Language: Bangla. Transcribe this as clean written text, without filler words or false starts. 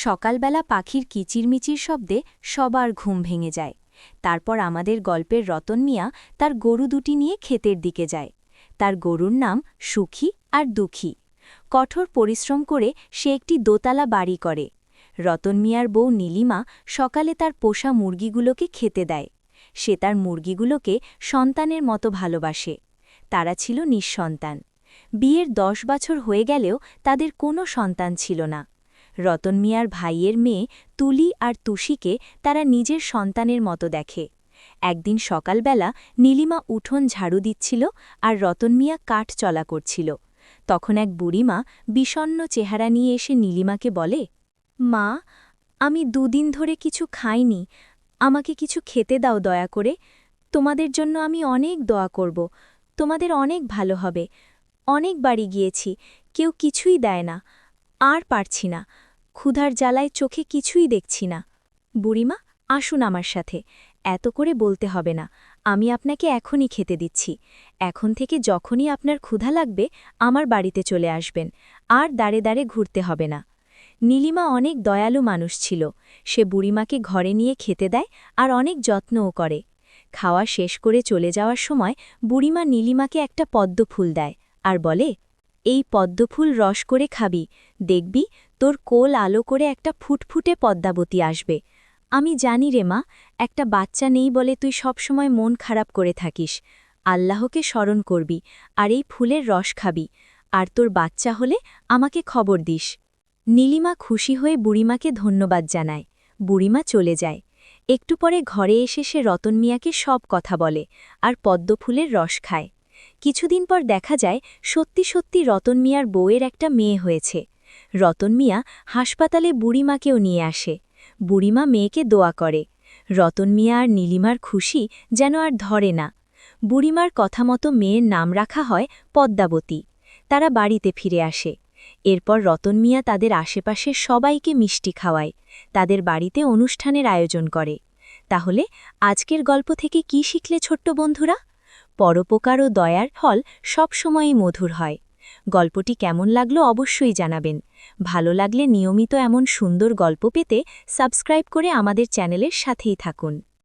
সকালবেলা পাখির কিচিরমিচির শব্দে সবার ঘুম ভেঙে যায়। তারপর আমাদের গল্পের রতন মিয়া তার গরু দুটি নিয়ে ক্ষেতের দিকে যায়। তার গরুর নাম সুখী আর দুঃখী। কঠোর পরিশ্রম করে সে একটি দোতলা বাড়ি করে। রতন মিয়ার বউ নীলিমা সকালে তার পোষা মুরগিগুলোকে খেতে দেয়। সে তার মুরগিগুলোকে সন্তানের মতো ভালোবাসে। তারা ছিল নিঃসন্তান। বিয়ের 10 বছর হয়ে গেলেও তাদের কোনো সন্তান ছিল না। রতন মিয়ার ভাইয়ের মেয়ে তুলি আর তুষিকে তারা নিজের সন্তানের মতো দেখে। একদিন সকালবেলা নীলিমা উঠোন ঝাড়ু দিচ্ছিল আর রতন মিয়া কাঠ চলা করছিল। তখন এক বুড়িমা বিষণ্ণ চেহারা নিয়ে এসে নীলিমাকে বলে, মা, আমি 2 দিন ধরে কিছু খাইনি, আমাকে কিছু খেতে দাও দয়া করে। তোমাদের জন্য আমি অনেক দোয়া করব, তোমাদের অনেক ভালো হবে। অনেক বাড়ি গিয়েছি, কেউ কিছুই দেয় না, আর পারছি না, ক্ষুধার জ্বালায় চোখে কিছুই দেখছি না। বুড়িমা, আসুন আমার সাথে, এত করে বলতে হবে না, আমি আপনাকে এখনই খেতে দিচ্ছি। এখন থেকে যখনই আপনার ক্ষুধা লাগবে আমার বাড়িতে চলে আসবেন, আর দাঁড়ে দাঁড়ে ঘুরতে হবে না। নীলিমা অনেক দয়ালু মানুষ ছিল। সে বুড়িমাকে ঘরে নিয়ে খেতে দেয় আর অনেক যত্নও করে। খাওয়া শেষ করে চলে যাওয়ার সময় বুড়িমা নীলিমাকে একটা পদ্মফুল দেয় আর বলে, এই পদ্মফুল রস করে খাবি, দেখবি তোর কোল আলো করে একটা ফুটফুটে পদ্মাবতী আসবে। আমি জানি রে মা, একটা বাচ্চা নেই বলে তুই সবসময় মন খারাপ করে থাকিস। আল্লাহকে স্মরণ করবি আর এই ফুলের রস খাবি, আর তোর বাচ্চা হলে আমাকে খবর দিস। নীলিমা খুশি হয়ে বুড়িমাকে ধন্যবাদ জানায়। বুড়িমা চলে যায়। একটু পরে ঘরে এসে সে রতন মিয়াকে সব কথা বলে আর পদ্মফুলের রস খায়। কিছুদিন পর দেখা যায় সত্যি সত্যি রতন মিয়ার বউয়ের একটা মেয়ে হয়েছে। রতন মিয়া হাসপাতালে বুড়িমাকেও নিয়ে আসে। বুড়িমা মেয়েকে দোয়া করে। রতন মিয়া আর নীলিমার খুশি যেন আর ধরে না। বুড়িমার কথা মতো মেয়ের নাম রাখা হয় পদ্মাবতী। তারা বাড়িতে ফিরে আসে। এরপর রতন মিয়া তাদের আশেপাশের সবাইকে মিষ্টি খাওয়ায়, তাদের বাড়িতে অনুষ্ঠানের আয়োজন করে। তাহলে আজকের গল্প থেকে কি শিখলে ছোট্ট বন্ধুরা? পরোপকার ও দয়ার ফল সবসময়ই মধুর হয়। গল্পটি কেমন লাগলো অবশ্যই জানাবেন। ভালো লাগলে নিয়মিত এমন সুন্দর গল্প পেতে সাবস্ক্রাইব করে আমাদের চ্যানেলের সাথেই থাকুন।